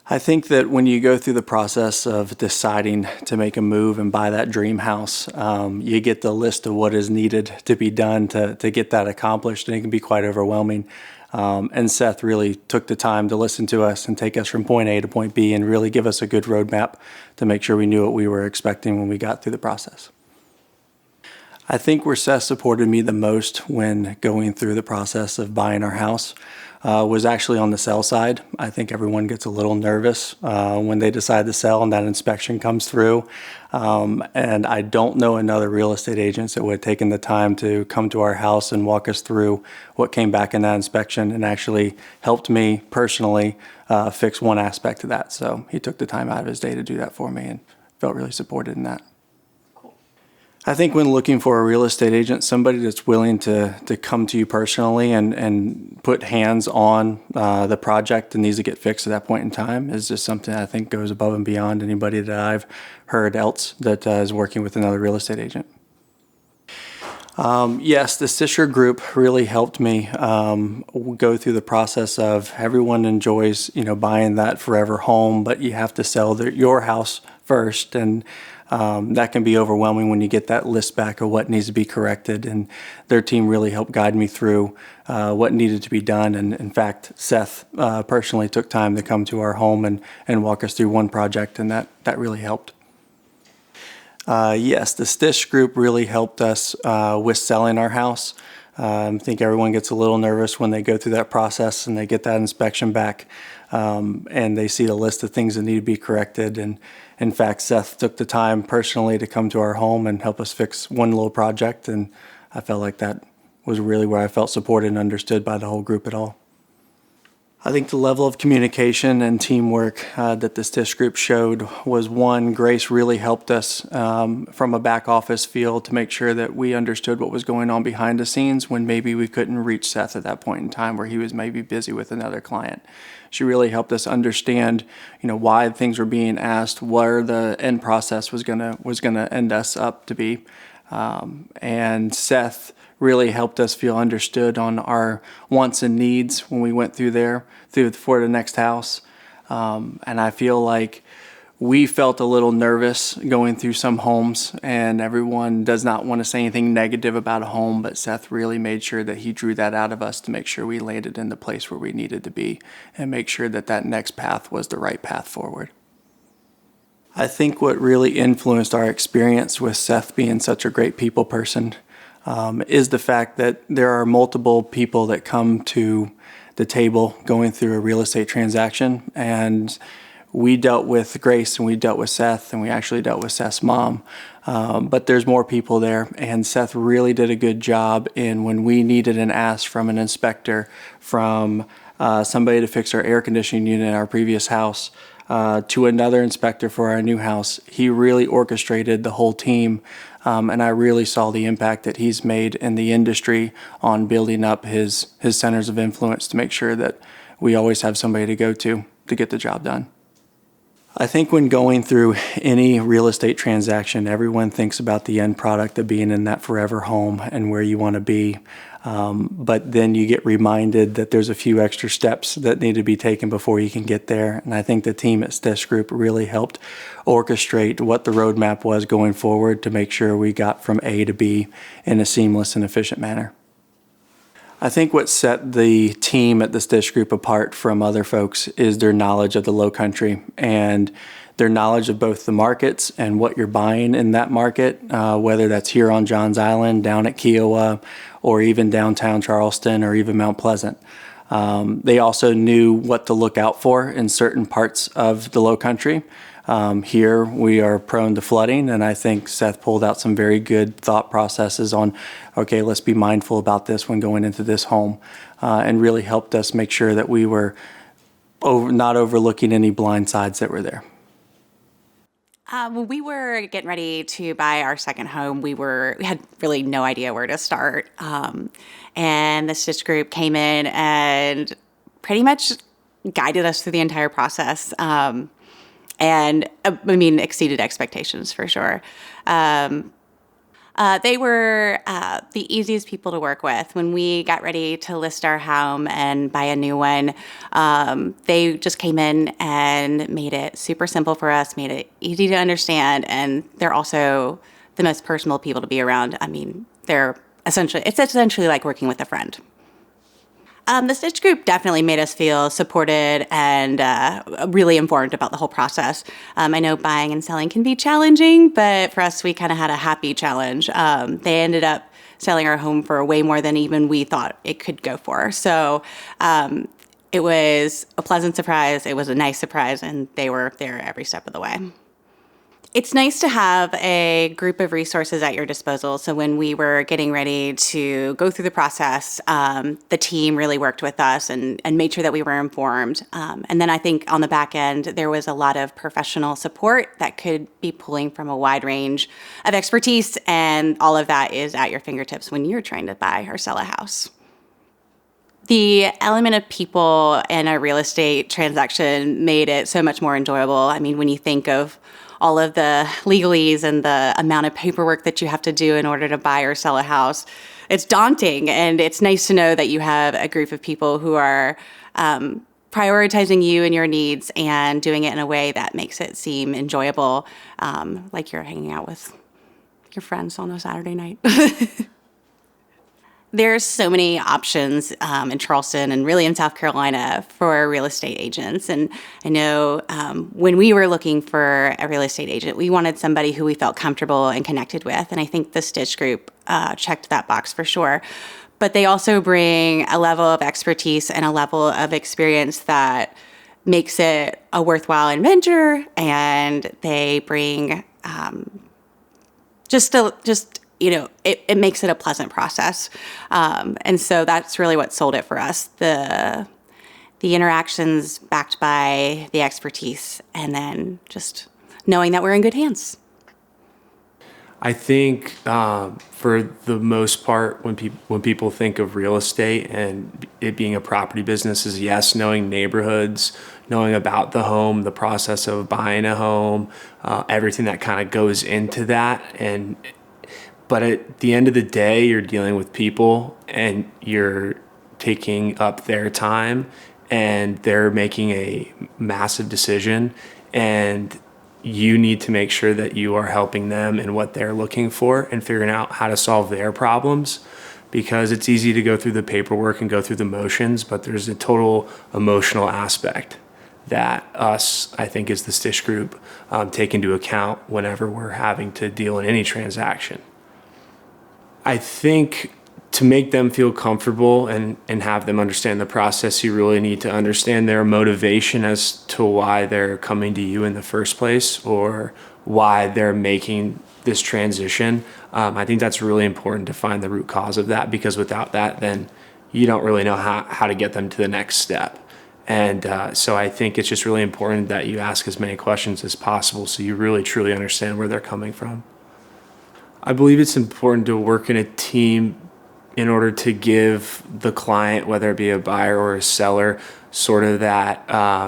I think that when you go through the process of deciding to make a move and buy that dream house, you get the list of what is needed to be done to get that accomplished, and it can be quite overwhelming. And Seth really took the time to listen to us and take us from point A to point B and really give us a good roadmap to make sure we knew what we were expecting when we got through the process. I think where Seth supported me the most when going through the process of buying our house was actually on the sell side. I think everyone gets a little nervous when they decide to sell and that inspection comes through. And I don't know another real estate agent that would have taken the time to come to our house and walk us through what came back in that inspection and actually helped me personally fix one aspect of that. So he took the time out of his day to do that for me and felt really supported in that. I think when looking for a real estate agent, somebody that's willing to come to you personally and put hands on the project that needs to get fixed at that point in time is just something I think goes above and beyond anybody that I've heard else that is working with another real estate agent. Yes, the Stish Group really helped me go through the process of everyone enjoys, buying that forever home, but you have to sell your house first, and that can be overwhelming when you get that list back of what needs to be corrected. And their team really helped guide me through what needed to be done. And in fact, Seth personally took time to come to our home and walk us through one project, and that really helped. Yes, the Stish Group really helped us with selling our house. I think everyone gets a little nervous when they go through that process and they get that inspection back and they see the list of things that need to be corrected. And in fact, Seth took the time personally to come to our home and help us fix one little project, and I felt like that was really where I felt supported and understood by the whole group at all. I think the level of communication and teamwork that the Stish Group showed was one. Grace really helped us from a back office field to make sure that we understood what was going on behind the scenes when maybe we couldn't reach Seth at that point in time where he was maybe busy with another client. She really helped us understand, why things were being asked, where the end process was gonna end us up to be, and Seth really helped us feel understood on our wants and needs when we went through for the next house. And I feel like we felt a little nervous going through some homes, and everyone does not want to say anything negative about a home, but Seth really made sure that he drew that out of us to make sure we landed in the place where we needed to be and make sure that next path was the right path forward. I think what really influenced our experience with Seth being such a great people person is the fact that there are multiple people that come to the table going through a real estate transaction, and we dealt with Grace and we dealt with Seth and we actually dealt with Seth's mom, but there's more people there, and Seth really did a good job in when we needed an ask from an inspector, from somebody to fix our air conditioning unit in our previous house, to another inspector for our new house. He really orchestrated the whole team, and I really saw the impact that he's made in the industry on building up his centers of influence to make sure that we always have somebody to go to get the job done. I think when going through any real estate transaction, everyone thinks about the end product of being in that forever home and where you want to be. But then you get reminded that there's a few extra steps that need to be taken before you can get there. And I think the team at Stish Group really helped orchestrate what the roadmap was going forward to make sure we got from A to B in a seamless and efficient manner. I think what set the team at the Stish Group apart from other folks is their knowledge of the Low Country and their knowledge of both the markets and what you're buying in that market, whether that's here on Johns Island, down at Kiowa, or even downtown Charleston, or even Mount Pleasant. They also knew what to look out for in certain parts of the Low Country. Here we are prone to flooding, and I think Seth pulled out some very good thought processes on, okay, let's be mindful about this when going into this home, and really helped us make sure that we were not overlooking any blind sides that were there. When we were getting ready to buy our second home, we had really no idea where to start. And the Stish Group came in and pretty much guided us through the entire process. And exceeded expectations for sure. They were the easiest people to work with. When we got ready to list our home and buy a new one, they just came in and made it super simple for us, made it easy to understand, and they're also the most personal people to be around. I mean, it's essentially like working with a friend. The Stitch Group definitely made us feel supported and really informed about the whole process. I know buying and selling can be challenging, but for us, we kind of had a happy challenge. They ended up selling our home for way more than even we thought it could go for. So it was a pleasant surprise. It was a nice surprise, and they were there every step of the way. It's nice to have a group of resources at your disposal. So when we were getting ready to go through the process, the team really worked with us and made sure that we were informed. And then I think on the back end, there was a lot of professional support that could be pulling from a wide range of expertise. And all of that is at your fingertips when you're trying to buy or sell a house. The element of people in a real estate transaction made it so much more enjoyable. I mean, when you think of all of the legalese and the amount of paperwork that you have to do in order to buy or sell a house, it's daunting. And it's nice to know that you have a group of people who are prioritizing you and your needs and doing it in a way that makes it seem enjoyable, like you're hanging out with your friends on a Saturday night. There's so many options in Charleston and really in South Carolina for real estate agents. And I know when we were looking for a real estate agent, we wanted somebody who we felt comfortable and connected with. And I think the Stish Group checked that box for sure. But they also bring a level of expertise and a level of experience that makes it a worthwhile adventure. And they bring it makes it a pleasant process. And so that's really what sold it for us. The interactions backed by the expertise, and then just knowing that we're in good hands. I think for the most part, when people think of real estate and it being a property business, is yes, knowing neighborhoods, knowing about the home, the process of buying a home, everything that kind of goes into that. But at the end of the day, you're dealing with people and you're taking up their time and they're making a massive decision, and you need to make sure that you are helping them in what they're looking for and figuring out how to solve their problems, because it's easy to go through the paperwork and go through the motions, but there's a total emotional aspect that I think, as the Stish Group, take into account whenever we're having to deal in any transaction. I think to make them feel comfortable and have them understand the process, you really need to understand their motivation as to why they're coming to you in the first place, or why they're making this transition. I think that's really important to find the root cause of that, because without that, then you don't really know how to get them to the next step. And so I think it's just really important that you ask as many questions as possible so you really truly understand where they're coming from. I believe it's important to work in a team in order to give the client, whether it be a buyer or a seller, sort of that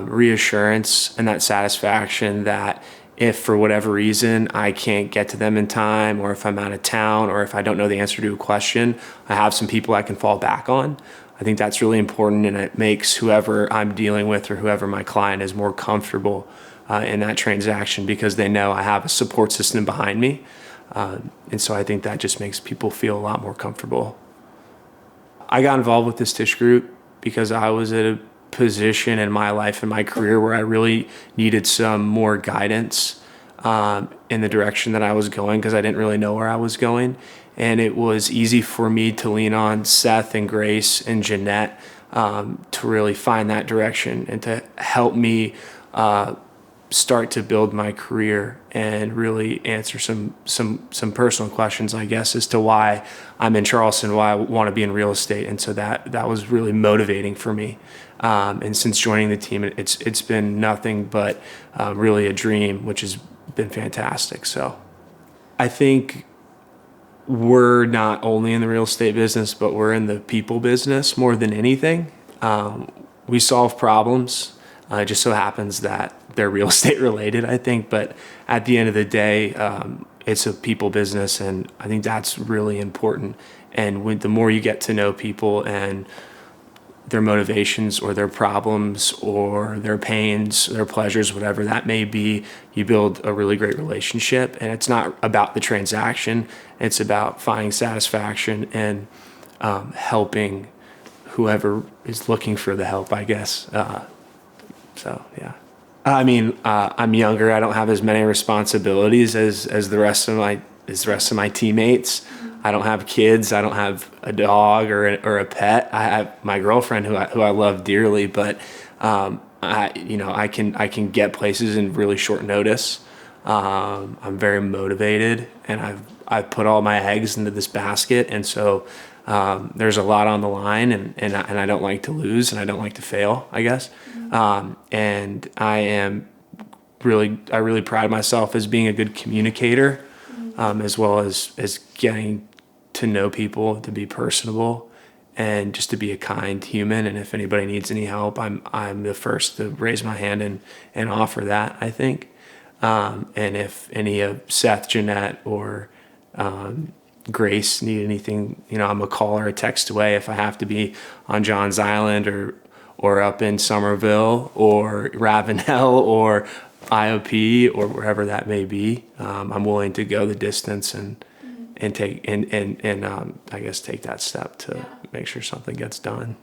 reassurance and that satisfaction that if for whatever reason I can't get to them in time, or if I'm out of town, or if I don't know the answer to a question, I have some people I can fall back on. I think that's really important, and it makes whoever I'm dealing with or whoever my client is more comfortable in that transaction, because they know I have a support system behind me. And so I think that just makes people feel a lot more comfortable. I got involved with the Stish Group because I was at a position in my life and my career where I really needed some more guidance in the direction that I was going, because I didn't really know where I was going. And it was easy for me to lean on Seth and Grace and Jeanette to really find that direction and to help me start to build my career and really answer some personal questions, I guess, as to why I'm in Charleston, why I want to be in real estate. And so that was really motivating for me. And since joining the team, it's been nothing but really a dream, which has been fantastic. So I think we're not only in the real estate business, but we're in the people business more than anything. We solve problems. It just so happens that they're real estate related, I think. But at the end of the day, it's a people business, and I think that's really important. And the more you get to know people and their motivations or their problems or their pains, their pleasures, whatever that may be, you build a really great relationship. And it's not about the transaction. It's about finding satisfaction and helping whoever is looking for the help, I guess. So, yeah. I mean, I'm younger. I don't have as many responsibilities as the rest of my teammates. I don't have kids. I don't have a dog or a pet. I have my girlfriend who I love dearly, but I can get places in really short notice. I'm very motivated, and I've put all my eggs into this basket, and so there's a lot on the line, and I don't like to lose, and I don't like to fail, I guess. And I really pride myself as being a good communicator, as well as getting to know people, to be personable, and just to be a kind human. And if anybody needs any help, I'm the first to raise my hand and offer that, I think. And if any of Seth, Jeanette, or Grace need anything, I'm a call or a text away if I have to be on Johns Island or up in Somerville or Ravenel or IOP or wherever that may be. I'm willing to go the distance and take I guess take that step to make sure something gets done.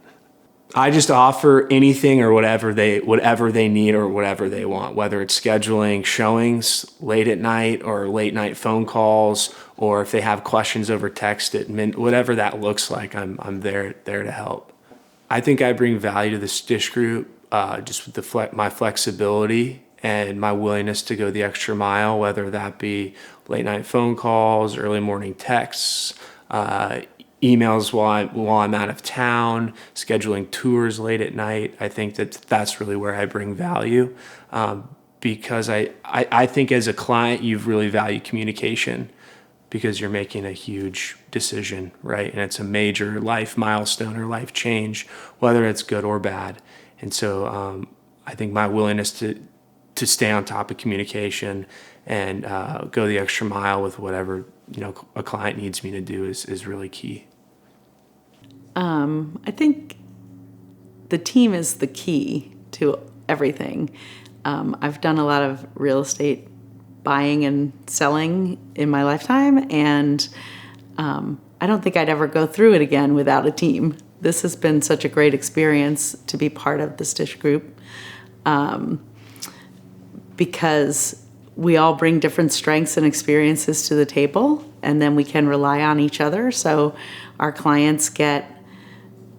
I just offer anything or whatever they need or whatever they want, whether it's scheduling showings late at night or late night phone calls, or if they have questions over text whatever that looks like, I'm there to help. I think I bring value to the Stish Group just with my flexibility and my willingness to go the extra mile, whether that be late night phone calls, early morning texts, emails while I'm out of town, scheduling tours late at night. I think that's really where I bring value, because I think as a client, you've really valued communication because you're making a huge decision, right? And it's a major life milestone or life change, whether it's good or bad. And so I think my willingness to stay on top of communication and go the extra mile with whatever a client needs me to do is really key. I think the team is the key to everything. I've done a lot of real estate buying and selling in my lifetime, and I don't think I'd ever go through it again without a team. This has been such a great experience to be part of the Stish Group, because we all bring different strengths and experiences to the table, and then we can rely on each other. So our clients get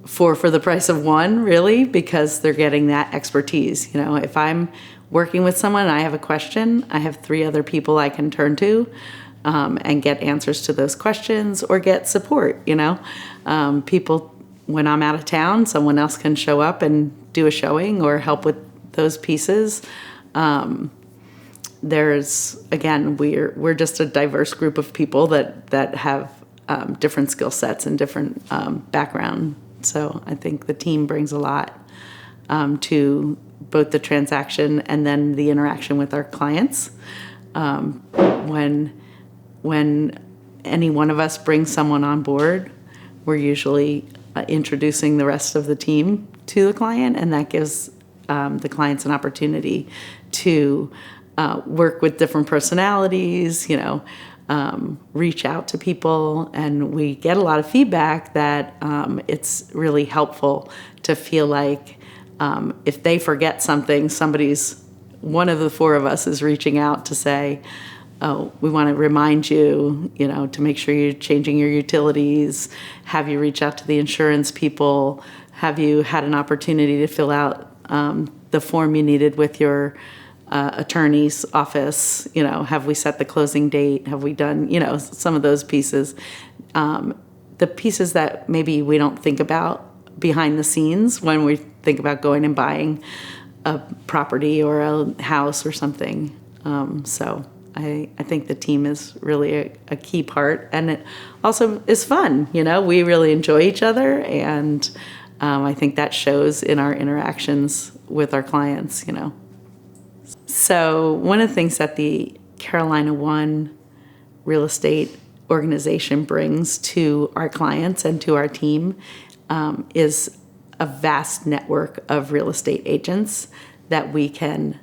four for the price of one, really, because they're getting that expertise. If I'm working with someone and I have a question, I have three other people I can turn to and get answers to those questions or get support. People, when I'm out of town, someone else can show up and do a showing or help with those pieces. We're just a diverse group of people that have different skill sets and different background. So I think the team brings a lot to both the transaction and then the interaction with our clients. When any one of us brings someone on board, we're usually introducing the rest of the team to the client, and that gives the clients an opportunity to work with different personalities, reach out to people, and we get a lot of feedback that it's really helpful to feel like if they forget something, one of the four of us is reaching out to say, oh, we want to remind you, to make sure you're changing your utilities, have you reach out to the insurance people, have you had an opportunity to fill out the form you needed with your attorney's office, have we set the closing date, have we done, some of those pieces. The pieces that maybe we don't think about behind the scenes when we think about going and buying a property or a house or something. So I think the team is really a key part, and it also is fun. We really enjoy each other, and I think that shows in our interactions with our clients. So one of the things that the Carolina One real estate organization brings to our clients and to our team is a vast network of real estate agents that we can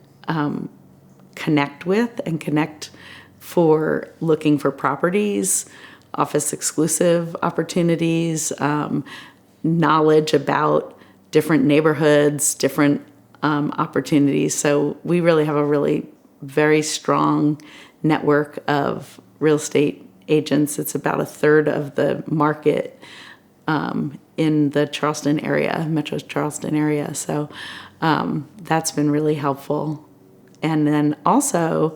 connect with and connect for looking for properties, office exclusive opportunities, knowledge about different neighborhoods, different opportunities. So we really have a really very strong network of real estate agents. It's about a third of the market in the Charleston area, Metro Charleston area. So that's been really helpful. And then also,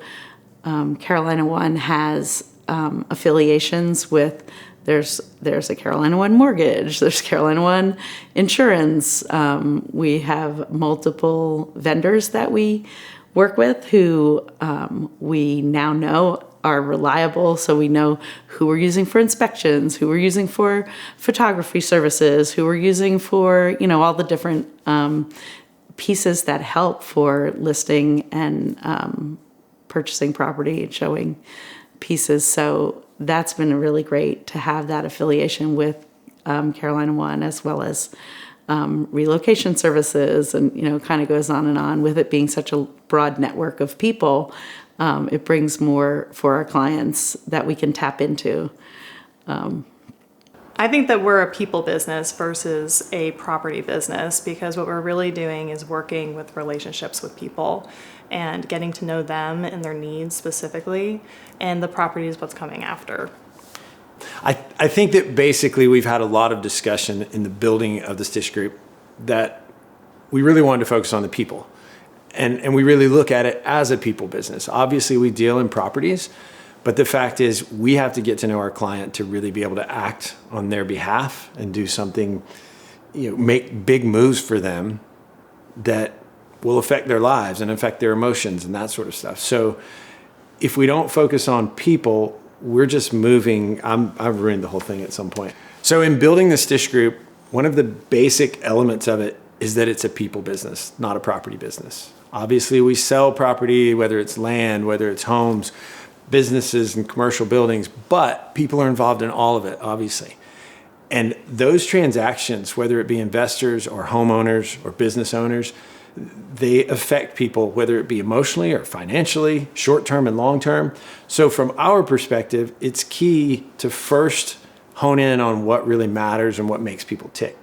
Carolina One has affiliations with, there's a Carolina One mortgage, there's Carolina One insurance. We have multiple vendors that we work with who we now know are reliable. So we know who we're using for inspections, who we're using for photography services, who we're using for, all the different pieces that help for listing and purchasing property and showing pieces. So that's been really great to have that affiliation with Carolina One, as well as relocation services, and kind of goes on and on. With it being such a broad network of people, it brings more for our clients that we can tap into. I think that we're a people business versus a property business, because what we're really doing is working with relationships with people and getting to know them and their needs specifically, and the property is what's coming after. I think that basically we've had a lot of discussion in the building of the Stish Group that we really wanted to focus on the people. And we really look at it as a people business. Obviously, we deal in properties, but the fact is we have to get to know our client to really be able to act on their behalf and do something, make big moves for them that will affect their lives and affect their emotions and that sort of stuff. So if we don't focus on people, we're just moving. I've ruined the whole thing at some point. So in building the Stish Group, one of the basic elements of it is that it's a people business, not a property business. Obviously, we sell property, whether it's land, whether it's homes, businesses and commercial buildings, but people are involved in all of it, obviously. And those transactions, whether it be investors or homeowners or business owners, they affect people, whether it be emotionally or financially, short-term and long-term. So from our perspective, it's key to first hone in on what really matters and what makes people tick,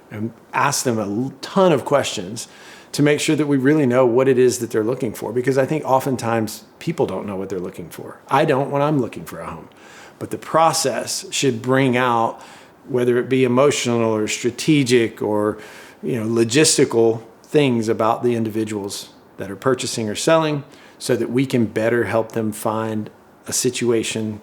and ask them a ton of questions to make sure that we really know what it is that they're looking for. Because I think oftentimes people don't know what they're looking for. I don't when I'm looking for a home. But the process should bring out, whether it be emotional or strategic or logistical things about the individuals that are purchasing or selling, so that we can better help them find a situation,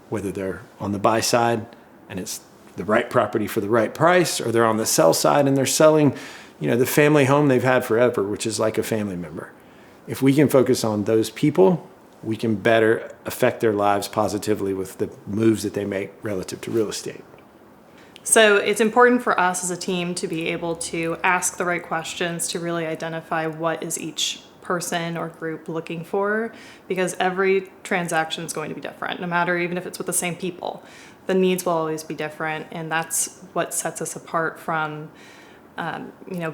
whether they're on the buy side and it's the right property for the right price, or they're on the sell side and they're selling, the family home they've had forever, which is like a family member. If we can focus on those people, we can better affect their lives positively with the moves that they make relative to real estate. So it's important for us as a team to be able to ask the right questions to really identify what is each person or group looking for, because every transaction is going to be different, no matter even if it's with the same people. The needs will always be different, and that's what sets us apart from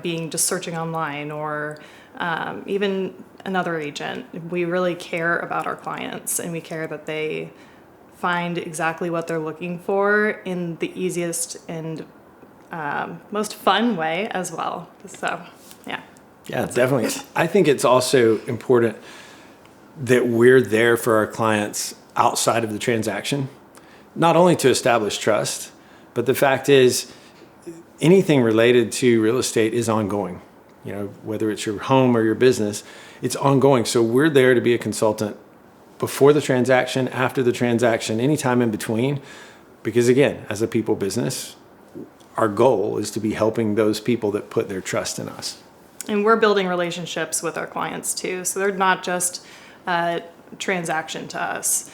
being just searching online or even another agent. We really care about our clients, and we care that they find exactly what they're looking for in the easiest and most fun way as well. So, yeah. Yeah, definitely. I think it's also important that we're there for our clients outside of the transaction, not only to establish trust, but the fact is anything related to real estate is ongoing. Whether it's your home or your business, it's ongoing. So we're there to be a consultant before the transaction, after the transaction, anytime in between. Because again, as a people business, our goal is to be helping those people that put their trust in us. And we're building relationships with our clients too. So they're not just a transaction to us.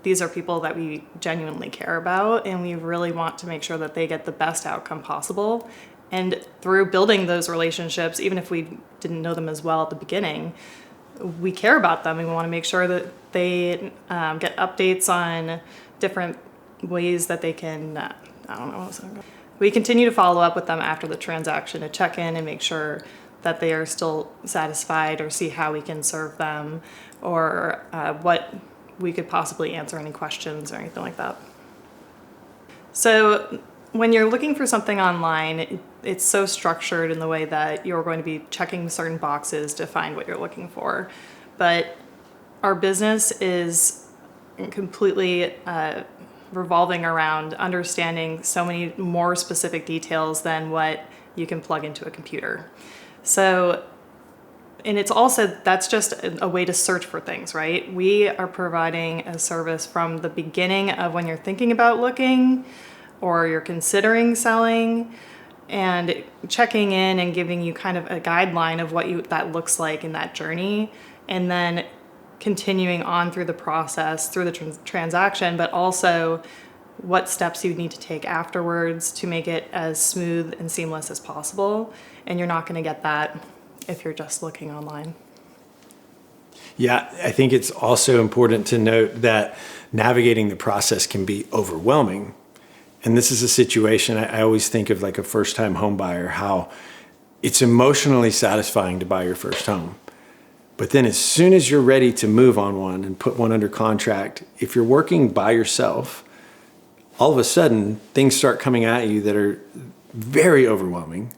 These are people that we genuinely care about, and we really want to make sure that they get the best outcome possible. And through building those relationships, even if we didn't know them as well at the beginning, we care about them. We want to make sure that they get updates on different ways that they can, I don't know what was it. We continue to follow up with them after the transaction to check in and make sure that they are still satisfied, or see how we can serve them, or what we could possibly answer any questions or anything like that. So when you're looking for something online, it's so structured in the way that you're going to be checking certain boxes to find what you're looking for. But our business is completely revolving around understanding so many more specific details than what you can plug into a computer. So, and it's also, that's just a way to search for things, right? We are providing a service from the beginning of when you're thinking about looking or you're considering selling, and checking in and giving you kind of a guideline of what that looks like in that journey, and then continuing on through the process, through the transaction, but also what steps you need to take afterwards to make it as smooth and seamless as possible. And you're not going to get that if you're just looking online. Yeah, I think it's also important to note that navigating the process can be overwhelming. And this is a situation I always think of, like a first-time home buyer, how it's emotionally satisfying to buy your first home. But then as soon as you're ready to move on one and put one under contract, if you're working by yourself, all of a sudden things start coming at you that are very overwhelming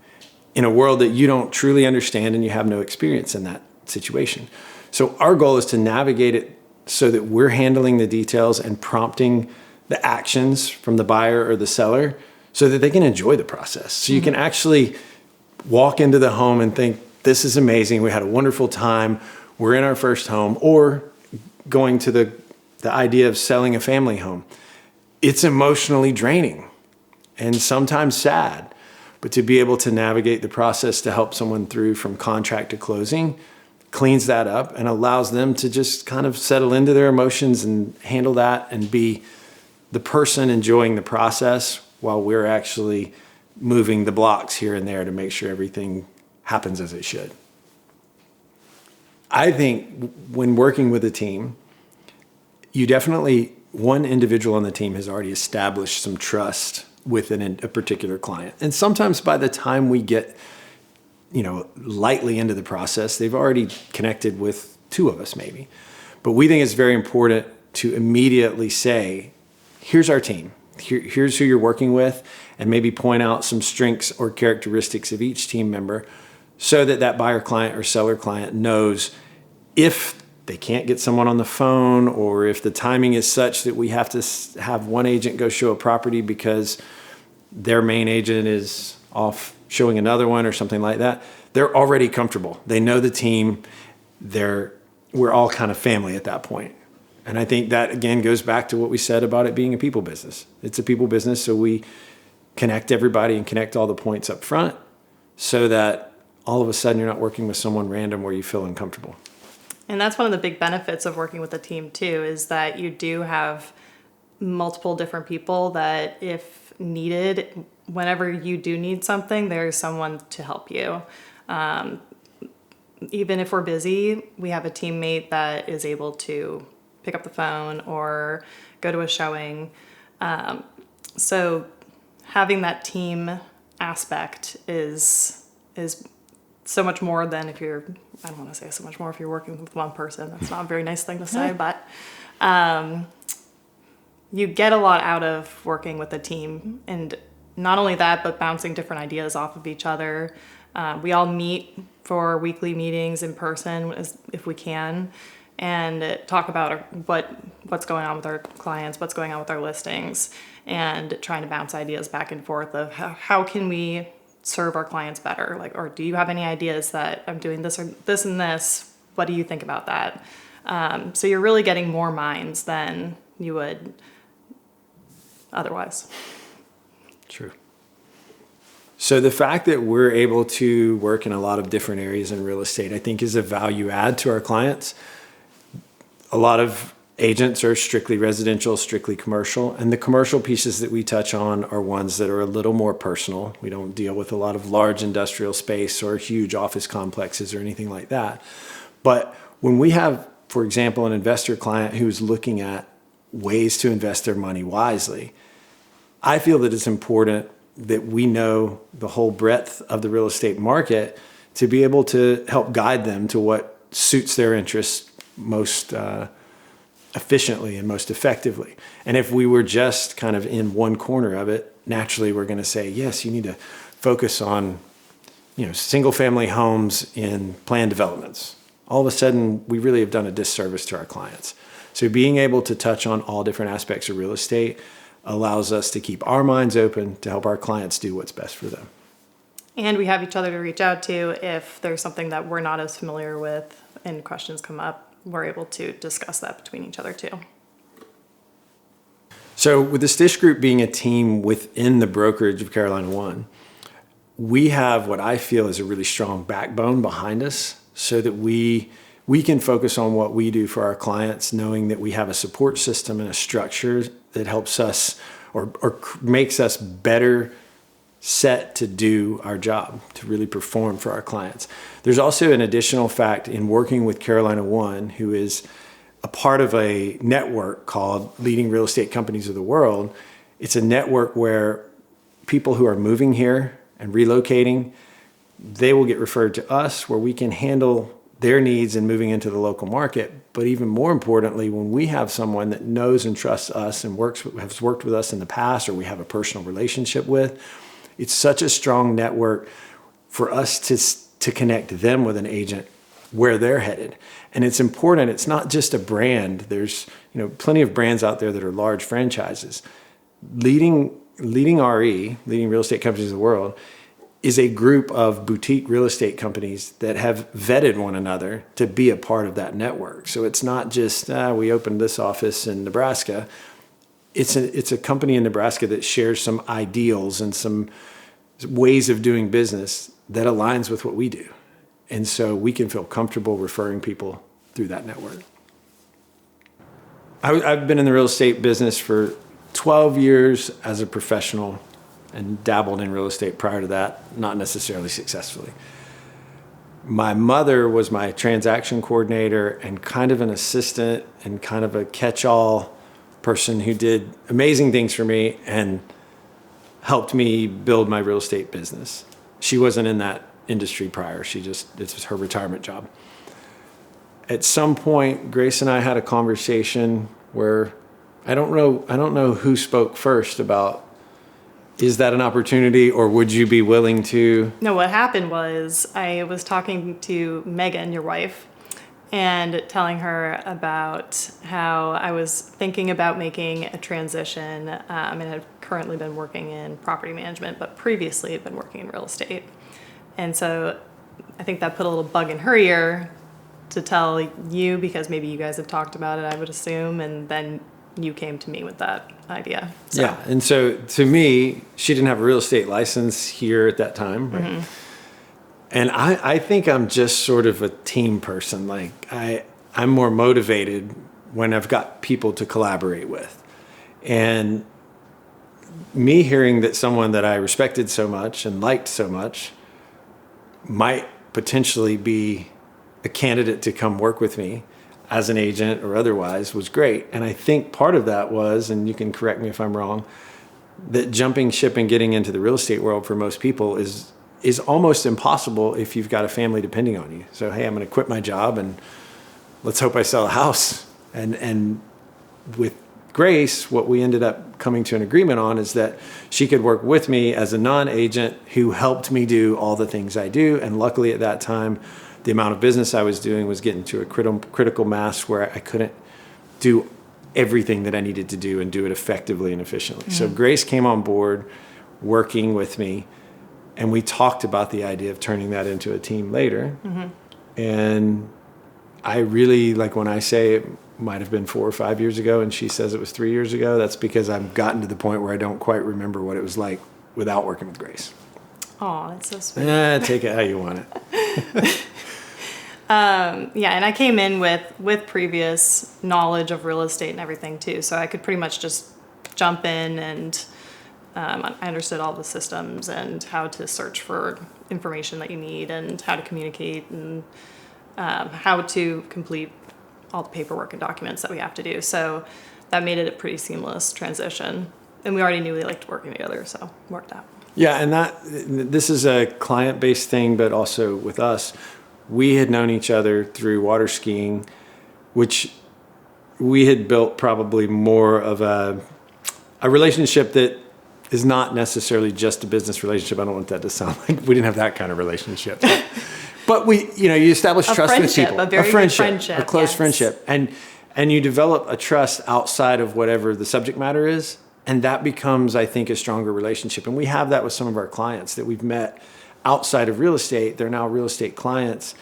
in a world that you don't truly understand and you have no experience in that situation. So our goal is to navigate it so that we're handling the details and prompting the actions from the buyer or the seller so that they can enjoy the process. So you can actually walk into the home and think, this is amazing. We had a wonderful time. We're in our first home, or going to the idea of selling a family home. It's emotionally draining and sometimes sad, but to be able to navigate the process to help someone through from contract to closing cleans that up and allows them to just kind of settle into their emotions and handle that and be the person enjoying the process while we're actually moving the blocks here and there to make sure everything happens as it should. I think when working with a team, you definitely, one individual on the team has already established some trust with a particular client. And sometimes by the time we get, lightly into the process, they've already connected with two of us maybe. But we think it's very important to immediately say, here's our team. Here's who you're working with, and maybe point out some strengths or characteristics of each team member so that buyer client or seller client knows if they can't get someone on the phone, or if the timing is such that we have to have one agent go show a property because their main agent is off showing another one or something like that, they're already comfortable. They know the team. We're all kind of family at that point. And I think that, again, goes back to what we said about it being a people business. It's a people business, so we connect everybody and connect all the points up front so that all of a sudden you're not working with someone random where you feel uncomfortable. And that's one of the big benefits of working with a team too, is that you do have multiple different people that, if needed, whenever you do need something, there's someone to help you. Even if we're busy, we have a teammate that is able to pick up the phone or go to a showing. So having that team aspect is so much more than if you're, I don't want to say so much more if you're working with one person. That's not a very nice thing to say, but you get a lot out of working with a team. And not only that, but bouncing different ideas off of each other. We all meet for weekly meetings in person if we can, and talk about what's going on with our clients, what's going on with our listings, and trying to bounce ideas back and forth of how can we serve our clients better? Like, or do you have any ideas that I'm doing this or this and this? What do you think about that? So you're really getting more minds than you would otherwise. True. So the fact that we're able to work in a lot of different areas in real estate, I think, is a value add to our clients. A lot of agents are strictly residential, strictly commercial, and the commercial pieces that we touch on are ones that are a little more personal. We don't deal with a lot of large industrial space or huge office complexes or anything like that. But when we have, for example, an investor client who's looking at ways to invest their money wisely, I feel that it's important that we know the whole breadth of the real estate market to be able to help guide them to what suits their interests most efficiently and most effectively. And if we were just kind of in one corner of it, naturally we're going to say, yes, you need to focus on, single family homes in planned developments. All of a sudden, we really have done a disservice to our clients. So being able to touch on all different aspects of real estate allows us to keep our minds open to help our clients do what's best for them. And we have each other to reach out to if there's something that we're not as familiar with and questions come up. We're able to discuss that between each other too. So with the Stish Group being a team within the brokerage of Carolina One, we have what I feel is a really strong backbone behind us so that we can focus on what we do for our clients, knowing that we have a support system and a structure that helps us or makes us better set to do our job, to really perform for our clients. There's also an additional fact in working with Carolina One, who is a part of a network called Leading Real Estate Companies of the World. It's a network where people who are moving here and relocating, they will get referred to us where we can handle their needs in moving into the local market. But even more importantly, when we have someone that knows and trusts us and has worked with us in the past, or we have a personal relationship with, it's such a strong network for us to connect them with an agent where they're headed. And it's important. It's not just a brand. There's plenty of brands out there that are large franchises. Leading Real Estate Companies of the World, is a group of boutique real estate companies that have vetted one another to be a part of that network. So it's not just, we opened this office in Nebraska. It's a company in Nebraska that shares some ideals and some ways of doing business that aligns with what we do. And so we can feel comfortable referring people through that network. I've been in the real estate business for 12 years as a professional and dabbled in real estate prior to that, not necessarily successfully. My mother was my transaction coordinator and kind of an assistant and kind of a catch-all person who did amazing things for me and helped me build my real estate business. She wasn't in that industry prior. This was her retirement job. At some point, Grace and I had a conversation where I don't know who spoke first about, is that an opportunity or would you be willing to? No, what happened was I was talking to Megan, your wife, and telling her about how I was thinking about making a transition. And had currently been working in property management, but previously had been working in real estate. And so I think that put a little bug in her ear to tell you, because maybe you guys have talked about it, I would assume, and then you came to me with that idea. So. Yeah, and so to me, she didn't have a real estate license here at that time, right? Mm-hmm. And I think I'm just sort of a team person. Like I'm more motivated when I've got people to collaborate with. And me hearing that someone that I respected so much and liked so much might potentially be a candidate to come work with me as an agent or otherwise was great. And I think part of that was, and you can correct me if I'm wrong, that jumping ship and getting into the real estate world for most people is almost impossible if you've got a family depending on you. So, hey, I'm going to quit my job and let's hope I sell a house. And with Grace, what we ended up coming to an agreement on is that she could work with me as a non-agent who helped me do all the things I do. And luckily at that time, the amount of business I was doing was getting to a critical mass where I couldn't do everything that I needed to do and do it effectively and efficiently. Mm-hmm. So Grace came on board working with me, and we talked about the idea of turning that into a team later. Mm-hmm. And I really, like when I say it might have been 4 or 5 years ago and she says it was 3 years ago, that's because I've gotten to the point where I don't quite remember what it was like without working with Grace. Oh, that's so sweet. Take it how you want it. Yeah, and I came in with previous knowledge of real estate and everything too, so I could pretty much just jump in and I understood all the systems and how to search for information that you need and how to communicate and how to complete all the paperwork and documents that we have to do. So that made it a pretty seamless transition. And we already knew we liked working together, so it worked out. Yeah, and this is a client-based thing, but also with us. We had known each other through water skiing, which we had built probably more of a relationship that is not necessarily just a business relationship. I don't want that to sound like we didn't have that kind of relationship. But you establish trust with people. A very good friendship. A close yes. friendship. And you develop a trust outside of whatever the subject matter is. And that becomes, I think, a stronger relationship. And we have that with some of our clients that we've met outside of real estate. They're now real estate clients.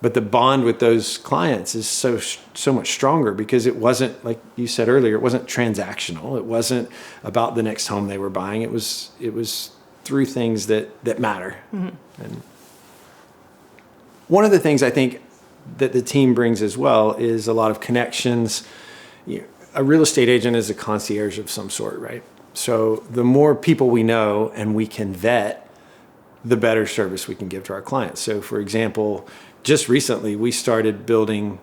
But the bond with those clients is so much stronger because it wasn't, like you said earlier, it wasn't transactional. It wasn't about the next home they were buying. It was through things that matter. Mm-hmm. And one of the things I think that the team brings as well is a lot of connections. A real estate agent is a concierge of some sort, right? So the more people we know and we can vet, the better service we can give to our clients. So for example, just recently we started building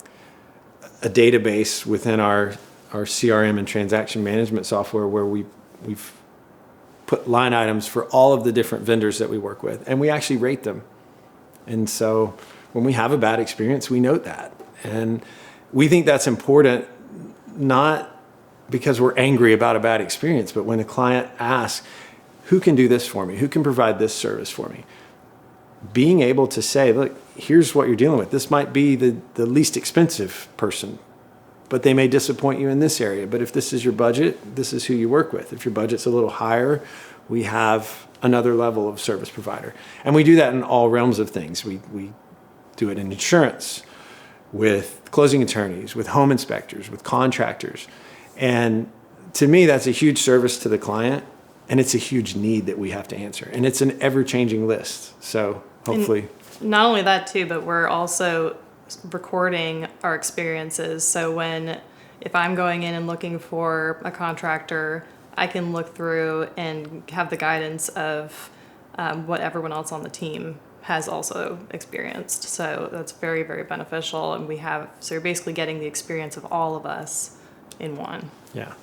a database within our CRM and transaction management software where we've put line items for all of the different vendors that we work with, and we actually rate them. And so when we have a bad experience, we note that. And we think that's important, not because we're angry about a bad experience, but when a client asks, who can do this for me? Who can provide this service for me? Being able to say, look, here's what you're dealing with. This might be the least expensive person, but they may disappoint you in this area. But if this is your budget, this is who you work with. If your budget's a little higher, we have another level of service provider. And we do that in all realms of things. We do it in insurance, with closing attorneys, with home inspectors, with contractors. And to me, that's a huge service to the client, and it's a huge need that we have to answer. And it's an ever-changing list. So hopefully. And not only that too, but we're also recording our experiences. So if I'm going in and looking for a contractor, I can look through and have the guidance of what everyone else on the team has also experienced. So that's very, very beneficial. And so you're basically getting the experience of all of us in one. Yeah.